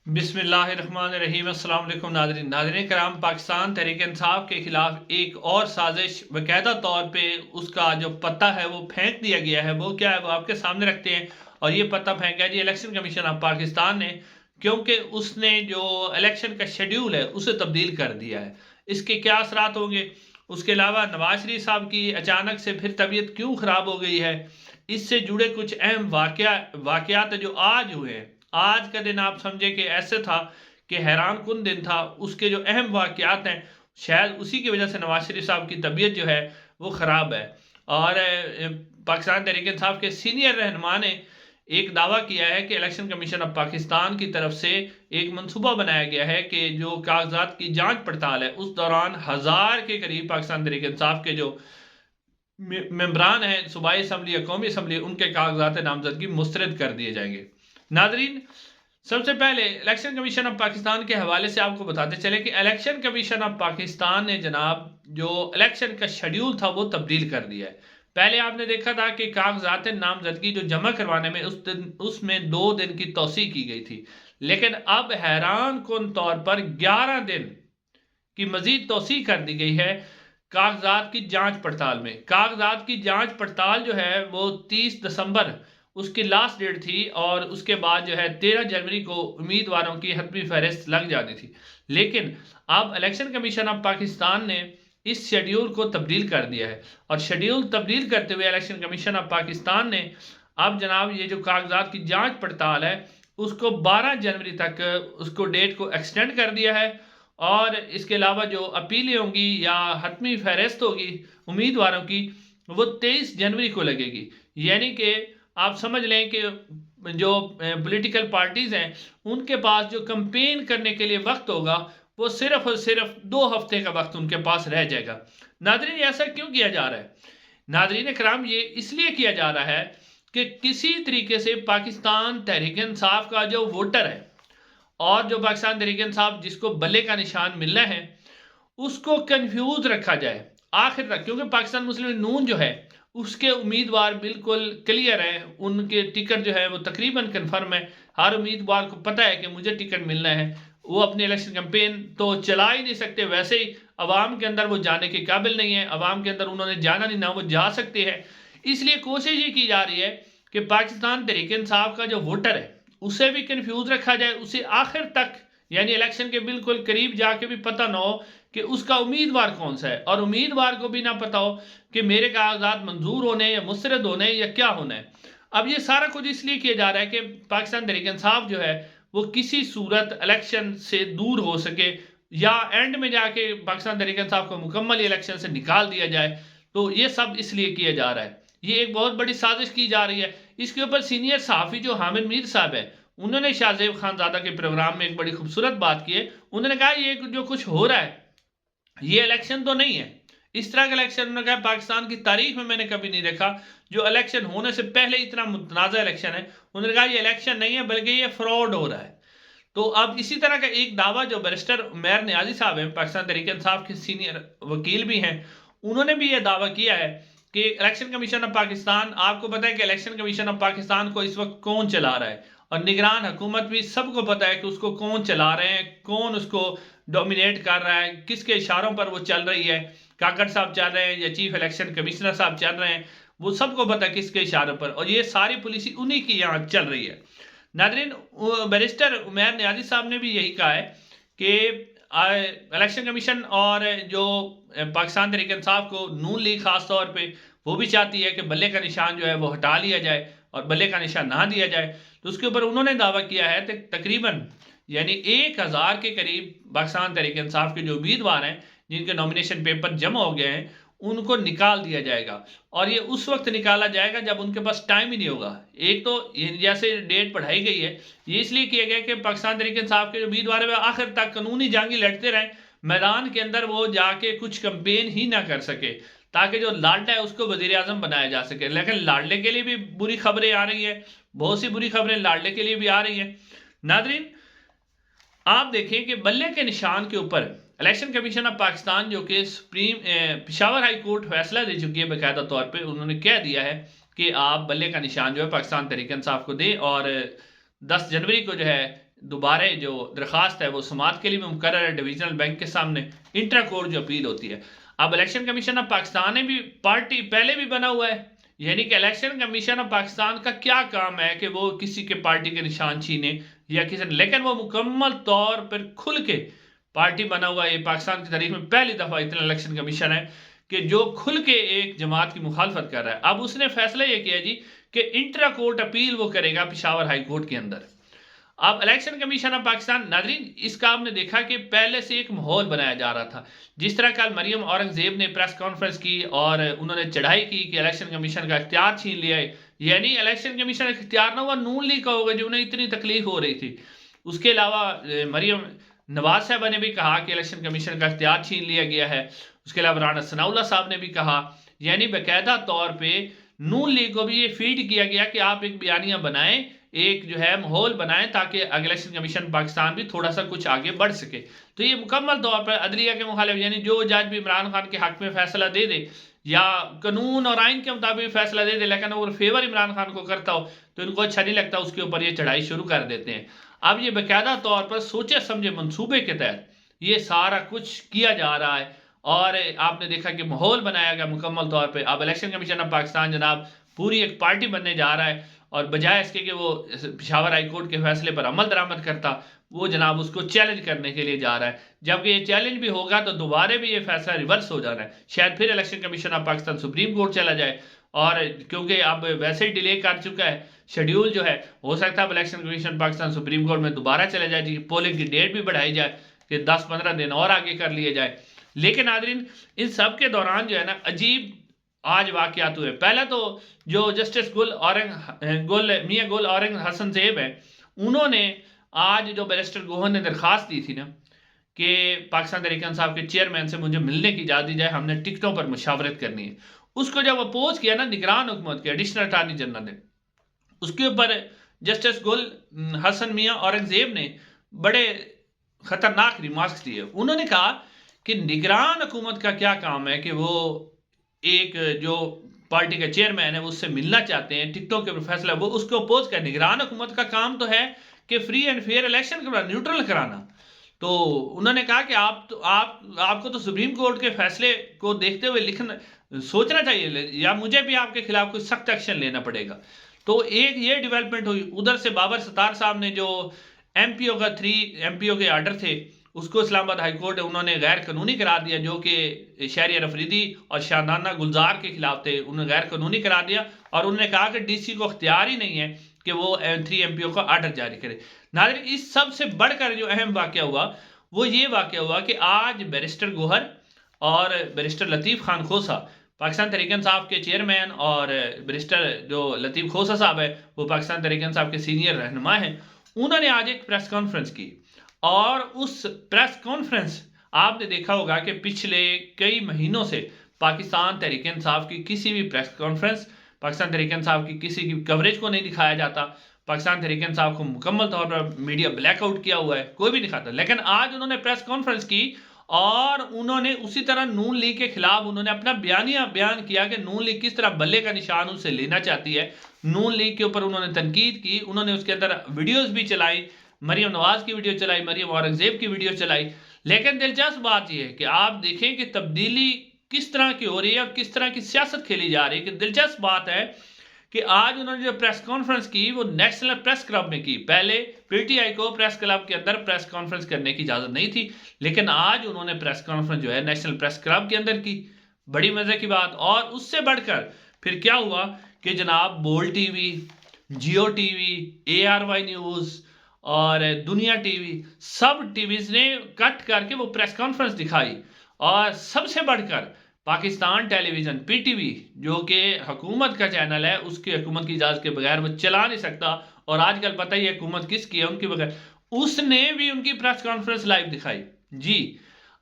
बिस्मिल्लाहिर्रहमानिर्रहीम। अस्सलाम वालेकुम नाज़रीन कराम, पाकिस्तान तहरीक इंसाफ के खिलाफ एक और साजिश बाकायदा तौर पे उसका जो पत्ता है वो फेंक दिया गया है। वो क्या है वो आपके सामने रखते हैं। और ये पत्ता फेंका जी इलेक्शन कमीशन ऑफ पाकिस्तान ने, क्योंकि उसने जो इलेक्शन का शेड्यूल है उसे तब्दील कर दिया है। इसके क्या असरात होंगे, उसके अलावा नवाज शरीफ साहब की अचानक से फिर तबीयत क्यों ख़राब हो गई है, इससे जुड़े कुछ अहम वाक़यात जो आज हुए हैं। आज का दिन आप समझे कि ऐसे था कि हैरान कुन दिन था। उसके जो अहम वाक़यात हैं, शायद उसी की वजह से नवाज शरीफ साहब की तबीयत जो है वो ख़राब है। और पाकिस्तान तहरीक इंसाफ के सीनियर रहनुमा ने एक दावा किया है कि इलेक्शन कमीशन ऑफ पाकिस्तान की तरफ से एक मंसूबा बनाया गया है कि जो कागजात की जांच पड़ताल है उस दौरान 1000 के करीब पाकिस्तान तहरीक इंसाफ के जो मेंबरान हैं सूबाई असम्बली या कौमी असम्बली, उनके कागजात नामजदगी मुस्तरद कर दिए जाएंगे। नाजरीन, सबसे पहले इलेक्शन कमीशन ऑफ पाकिस्तान के हवाले से आपको बताते चले कि इलेक्शन कमीशन ऑफ पाकिस्तान ने जनाब जो इलेक्शन का शेड्यूल था वो तब्दील कर दिया है। पहले आपने देखा था कि कागजात नामजदगी जो जमा करवाने में उसमें 2 दिन की तोसी की गई थी, लेकिन अब हैरान कुन तौर पर 11 दिन की मजीद तोसी कर दी गई है कागजात की जांच पड़ताल में। कागजात की जांच पड़ताल जो है वो 30 दिसंबर उसकी लास्ट डेट थी, और उसके बाद जो है 13 जनवरी को उम्मीदवारों की हतमी फहरिस्त लग जानी थी। लेकिन अब इलेक्शन कमीशन ऑफ पाकिस्तान ने इस शेड्यूल को तब्दील कर दिया है, और शेड्यूल तब्दील करते हुए इलेक्शन कमीशन ऑफ पाकिस्तान ने अब जनाब ये जो कागजात की जांच पड़ताल है उसको 12 जनवरी तक उसको डेट को एक्सटेंड कर दिया है। और इसके अलावा जो अपीलें होंगी या हतमी फहरिस्त होगी उम्मीदवारों की, वो 23 जनवरी को लगेगी। यानी कि आप समझ लें कि जो पॉलिटिकल पार्टीज़ हैं उनके पास जो कंपेन करने के लिए वक्त होगा वो सिर्फ और सिर्फ 2 हफ्ते का वक्त उनके पास रह जाएगा। नादरीन, ऐसा क्यों किया जा रहा है? नादरीन कराम, ये इसलिए किया जा रहा है कि किसी तरीके से पाकिस्तान तहरीक इंसाफ का जो वोटर है और जो पाकिस्तान तहरीक इंसाफ जिसको बल्ले का निशान मिलना है उसको कंफ्यूज रखा जाए आखिर तक। क्योंकि पाकिस्तान मुस्लिम नून जो है उसके उम्मीदवार बिल्कुल क्लियर हैं, उनके टिकट जो है वो तकरीबन कन्फर्म है। हर उम्मीदवार को पता है कि मुझे टिकट मिलना है। वो अपनी इलेक्शन कैंपेन तो चला ही नहीं सकते, वैसे ही अवाम के अंदर वो जाने के काबिल नहीं है, अवाम के अंदर उन्होंने जाना नहीं, ना वो जा सकते हैं। इसलिए कोशिश ये की जा रही है कि पाकिस्तान तहरीक इंसाफ का जो वोटर है उसे भी कंफ्यूज रखा जाए, उसे आखिर तक यानी इलेक्शन के बिल्कुल करीब जाके भी पता ना हो कि उसका उम्मीदवार कौन सा है, और उम्मीदवार को भी ना पता हो कि मेरे कागजात मंजूर होने या मुस्तरद होने या क्या होना है। अब ये सारा कुछ इसलिए किया जा रहा है कि पाकिस्तान तहरीक इंसाफ जो है वो किसी सूरत इलेक्शन से दूर हो सके, या एंड में जाके पाकिस्तान तहरीक इंसाफ को मुकम्मल इलेक्शन से निकाल दिया जाए। तो ये सब इसलिए किया जा रहा है, ये एक बहुत बड़ी साजिश की जा रही है। इसके ऊपर सीनियर सहाफ़ी जो हामिद मीर साहब है उन्होंने शाहजेब खानजादा के प्रोग्राम में एक बड़ी खूबसूरत बात की है। उन्होंने कहा ये जो कुछ हो रहा है ये इलेक्शन तो नहीं है। इस तरह का इलेक्शन उन्होंने कहा पाकिस्तान की तारीख में मैंने कभी नहीं देखा जो इलेक्शन होने से पहले इतना मुतनाज़ा इलेक्शन है। उन्होंने कहा ये इलेक्शन नहीं है बल्कि ये फ्रॉड हो रहा है। तो अब इसी तरह का एक दावा जो बैरिस्टर उमैर नियाज़ी साहब हैं, पाकिस्तान तहरीक इंसाफ के सीनियर वकील भी हैं, उन्होंने भी ये दावा किया है कि इलेक्शन कमीशन ऑफ पाकिस्तान, आपको पता है कि इलेक्शन कमीशन ऑफ पाकिस्तान को इस वक्त कौन चला रहा है, और निगरान हुकूमत भी सबको पता है कि उसको कौन चला रहे हैं, कौन उसको डोमिनेट कर रहा है, किसके इशारों पर वो चल रही है। काकड़ साहब चल रहे हैं या चीफ इलेक्शन कमिश्नर साहब चल रहे हैं, वो सबको पता है किसके इशारों पर, और ये सारी पॉलिसी उन्हीं की यहाँ चल रही है। नादरीन, बैरिस्टर उमैर नियाज़ी साहब ने भी यही कहा है कि इलेक्शन कमीशन और जो पाकिस्तान तहरीक इंसाफ को नून लीग खास तौर पे वो भी चाहती है कि बल्ले का निशान जो है वो हटा लिया जाए और बल्ले का निशान ना दिया जाए। तो उसके ऊपर उन्होंने दावा किया है कि तकरीबन यानी 1000 के करीब पाकिस्तान तहरीक इंसाफ के जो उम्मीदवार हैं जिनके नॉमिनेशन पेपर जमा हो गए हैं उनको निकाल दिया जाएगा, और ये उस वक्त निकाला जाएगा जब उनके पास टाइम ही नहीं होगा। एक तो ये जैसे डेट बढ़ाई गई है ये इसलिए किया गया कि पाकिस्तान तहरीक इंसाफ के जो उम्मीदवार है वह आखिर तक कानूनी जंगी लड़ते रहें, मैदान के अंदर वो जाके कुछ कंपेन ही ना कर सके, ताकि जो लाडला है उसको वजीर आजम बनाया जा सके। लेकिन लाडले के लिए भी बुरी खबरें आ रही है, बहुत सी बुरी खबरें लाडले के लिए भी आ रही है। नादरीन, आप देखें कि बल्ले के निशान के ऊपर इलेक्शन कमीशन ऑफ पाकिस्तान जो कि सुप्रीम पेशावर हाई कोर्ट फैसला दे चुकी है बाकायदा तौर पे, उन्होंने कह दिया है कि आप बल्ले का निशान जो है पाकिस्तान तहरीक इंसाफ को दें, और 10 जनवरी को जो है दोबारा जो दरखास्त है वो समाअत के लिए भी मुकर्रर है डिवीजनल बैंक के सामने। इंट्रा कोर्ट जो अपील होती है। अब इलेक्शन कमीशन ऑफ पाकिस्तान ने भी पार्टी पहले भी बना हुआ है, यानी कि इलेक्शन कमीशन ऑफ पाकिस्तान का क्या काम है कि वो किसी के पार्टी के निशान छीने या किसी, लेकिन वो मुकम्मल तौर पर खुल के पार्टी बना हुआ है। ये पाकिस्तान की तारीख में पहली दफा इतना इलेक्शन कमीशन है कि जो खुल के एक जमात की मुखालफत कर रहा है। अब उसने फैसला ये किया जी कि इंट्रा कोर्ट अपील वो करेगा पेशावर हाई कोर्ट के अंदर। अब इलेक्शन कमीशन ऑफ पाकिस्तान, नाजरीन इसका आपने देखा कि पहले से एक माहौल बनाया जा रहा था। जिस तरह कल मरियम औरंगजेब ने प्रेस कॉन्फ्रेंस की और उन्होंने चढ़ाई की कि इलेक्शन कमीशन का इख्तियार छीन लिया है, यानी इलेक्शन कमीशन का इख्तियार ना हुआ नून लीग का होगा जो उन्हें इतनी तकलीफ हो रही थी। उसके अलावा मरियम नवाज साहबा ने भी कहा कि इलेक्शन कमीशन का इख्तियार छीन लिया गया है। उसके अलावा राना सनाउल्लाह साहब ने भी कहा, यानी बाकायदा तौर पर नून लीग को भी ये फीड किया गया कि आप एक बयानिया बनाएं, एक जो है माहौल बनाएं ताकि इलेक्शन कमीशन पाकिस्तान भी थोड़ा सा कुछ आगे बढ़ सके। तो ये मुकम्मल तौर पर अदलिया के मुखालिफ, यानी जो जज भी इमरान खान के हक में फैसला दे दे या कानून और आइन के मुताबिक फैसला दे दे, लेकिन अगर फेवर इमरान खान को करता हो तो इनको अच्छा नहीं लगता, उसके ऊपर ये चढ़ाई शुरू कर देते हैं। अब ये बाकायदा तौर पर सोचे समझे मंसूबे के तहत ये सारा कुछ किया जा रहा है और आपने देखा कि माहौल बनाया गया मुकम्मल तौर पर। अब इलेक्शन कमीशन ऑफ पाकिस्तान जनाब पूरी एक पार्टी बनने जा रहा है और बजाय इसके कि वो पेशावर हाई कोर्ट के फैसले पर अमल दरामद करता, वो जनाब उसको चैलेंज करने के लिए जा रहा है। जबकि ये चैलेंज भी होगा तो दोबारा भी ये फैसला रिवर्स हो जाना है, शायद फिर election commission of Pakistan supreme court चला जाए। और क्योंकि अब वैसे ही डिले कर चुका है शेड्यूल जो है, हो सकता है election commission Pakistan supreme court में दोबारा चला जाए जी, पोलिंग की डेट भी बढ़ाई जाए कि 10-15 दिन और आगे कर लिए जाए। लेकिन नाज़रीन इन सब के दौरान जो है ना अजीब आज वाकयात हुए। पहले तो जो जस्टिस मियां गुल औरंग हसन ज़ेब है, उन्होंने आज जो बैरिस्टर गोहर ने दरखास्त दी थी ना कि पाकिस्तान तहरीक-ए-इंसाफ के चेयरमैन से मुझे मिलने की इजाज़त दी जाए, हमने टिकटों पर मुशावरत करनी है, उसको जब अपोज किया ना निगरान हुकूमत के एडिशनल अटॉर्नी जनरल ने, उसके ऊपर जस्टिस गुल हसन मियां औरंगजेब ने बड़े खतरनाक रिमार्क्स दिए। उन्होंने कहा कि निगरान हुकूमत का क्या काम है कि वो एक जो पार्टी का चेयरमैन है वो उससे मिलना चाहते हैं, टिकटों के फैसला वो उसको अपोज कर। निगरान हुकूमत का काम तो है कि फ्री एंड फेयर इलेक्शन कराना, न्यूट्रल कराना। तो उन्होंने कहा कि आपको तो सुप्रीम कोर्ट के फैसले को देखते हुए सोचना चाहिए या मुझे भी आपके खिलाफ कोई सख्त एक्शन लेना पड़ेगा। तो एक ये डेवलपमेंट हुई। उधर से बाबर सत्तार साहब ने जो एमपीओ का 3 एमपीओ के आर्डर थे उसको इस्लामाबाद हाई कोर्ट उन्होंने गैर कानूनी करार दिया, जो कि शहरियार अफरीदी और शादाना गुलजार के खिलाफ थे, उन्होंने गैर कानूनी करार दिया और उन्होंने कहा कि डीसी को अख्तियार ही नहीं है कि वो 3 एमपीओ का आर्डर जारी करे। नाज़रीन इस सबसे बढ़कर जो अहम वाक़या हुआ वो ये वाक़या हुआ कि आज बैरिस्टर गोहर और बैरिस्टर लतीफ़ खान खोसा, पाकिस्तान तहरीक-ए-इंसाफ के चेयरमैन, और बैरिस्टर जो लतीफ़ खोसा साहब है वो पाकिस्तान तहरीक-ए-इंसाफ के सीनियर रहनुमा हैं, उन्होंने आज एक प्रेस कॉन्फ्रेंस की। और उस प्रेस कॉन्फ्रेंस आपने देखा होगा कि पिछले कई महीनों से पाकिस्तान तहरीक-ए-इंसाफ की किसी भी प्रेस कॉन्फ्रेंस, पाकिस्तान तहरीक-ए-इंसाफ की किसी की कवरेज को नहीं दिखाया जाता। पाकिस्तान तहरीक-ए-इंसाफ को मुकम्मल तौर पर मीडिया ब्लैकआउट किया हुआ है, कोई भी दिखाता। लेकिन आज उन्होंने प्रेस कॉन्फ्रेंस की और उन्होंने उसी तरह नून लीग के खिलाफ उन्होंने अपना बयान किया कि नून लीग किस तरह बल्ले का निशान उनसे लेना चाहती है। नून लीग के ऊपर उन्होंने तनकीद की, उन्होंने उसके अंदर वीडियोज भी चलाई, मरियम नवाज की वीडियो चलाई, मरियम औरंगजेब की वीडियो चलाई। लेकिन दिलचस्प बात यह है कि आप देखें कि तब्दीली किस तरह की हो रही है और किस तरह की सियासत खेली जा रही है। कि दिलचस्प बात है कि आज उन्होंने जो प्रेस कॉन्फ्रेंस की वो नेशनल प्रेस क्लब में की। पहले पीटीआई को प्रेस क्लब के अंदर प्रेस कॉन्फ्रेंस करने की इजाजत नहीं थी, लेकिन आज उन्होंने प्रेस कॉन्फ्रेंस जो है नेशनल प्रेस क्लब के अंदर की। बड़ी मजे की बात। और उससे बढ़कर फिर क्या हुआ कि जनाब बोल टीवी, जियो टीवी, ARY न्यूज और दुनिया टीवी, सब टीवीज ने कट करके वो प्रेस कॉन्फ्रेंस दिखाई। और सबसे बढ़कर पाकिस्तान टेलीविजन PTV जो कि हुकूमत का चैनल है, उसकी हुकूमत की इजाज़त के बगैर वो चला नहीं सकता। और आजकल पता ही है हुकूमत किसकी है, उनकी बगैर, उसने भी उनकी प्रेस कॉन्फ्रेंस लाइव दिखाई जी।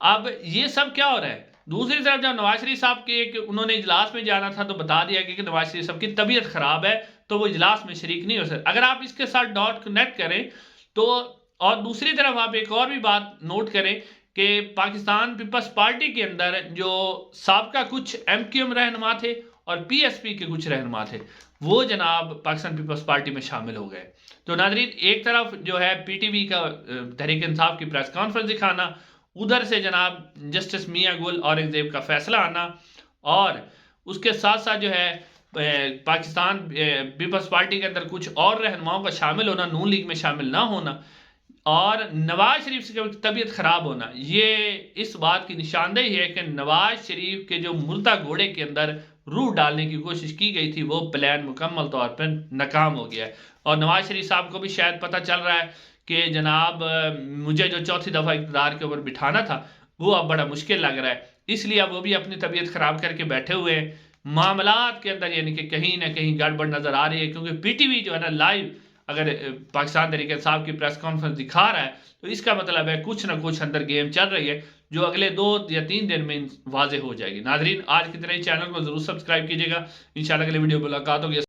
अब ये सब क्या हो रहा है? दूसरी तरफ जब नवाज शरीफ साहब के उन्होंने इजलास में जाना था तो बता दिया कि नवाज शरीफ साहब की तबीयत खराब है तो वो इजलास में शरीक नहीं हो सकते। अगर आप इसके साथ डॉट कनेक्ट करें तो, और दूसरी तरफ आप एक और भी बात नोट करें कि पाकिस्तान पीपल्स पार्टी के अंदर जो साबका कुछ MQM रहनुमा थे और पीएसपी के कुछ रहनुमा थे, वो जनाब पाकिस्तान पीपल्स पार्टी में शामिल हो गए। तो नाजरीन, एक तरफ जो है पीटीवी का तहरीक इंसाफ की प्रेस कॉन्फ्रेंस दिखाना, उधर से जनाब जस्टिस मियां गुल औरंगजेब का फैसला आना, और उसके साथ साथ जो है पाकिस्तान पीपल्स पार्टी के अंदर कुछ और रहनुमाओं का शामिल होना, नून लीग में शामिल ना होना, और नवाज शरीफ की तबीयत खराब होना, ये इस बात की निशानदेही है कि नवाज शरीफ के जो मुर्दा घोड़े के अंदर रूह डालने की कोशिश की गई थी, वो प्लान मुकम्मल तौर पर नाकाम हो गया है। और नवाज शरीफ साहब को भी शायद पता चल रहा है कि जनाब मुझे जो चौथी दफ़ा इक़्तिदार के ऊपर बिठाना था वो अब बड़ा मुश्किल लग रहा है, इसलिए अब वो भी अपनी तबीयत खराब करके बैठे हुए हैं। मामलात के अंदर यानी कि कहीं ना कहीं गड़बड़ नजर आ रही है, क्योंकि पीटीवी जो है ना लाइव अगर पाकिस्तान तहरीक इंसाफ की प्रेस कॉन्फ्रेंस दिखा रहा है तो इसका मतलब है कुछ ना कुछ अंदर गेम चल रही है, जो अगले 2 या 3 दिन में वाजे हो जाएगी। नाजरीन, आज की तरह चैनल को जरूर सब्सक्राइब कीजिएगा। इंशाल्लाह अगले वीडियो मुलाकात होगी।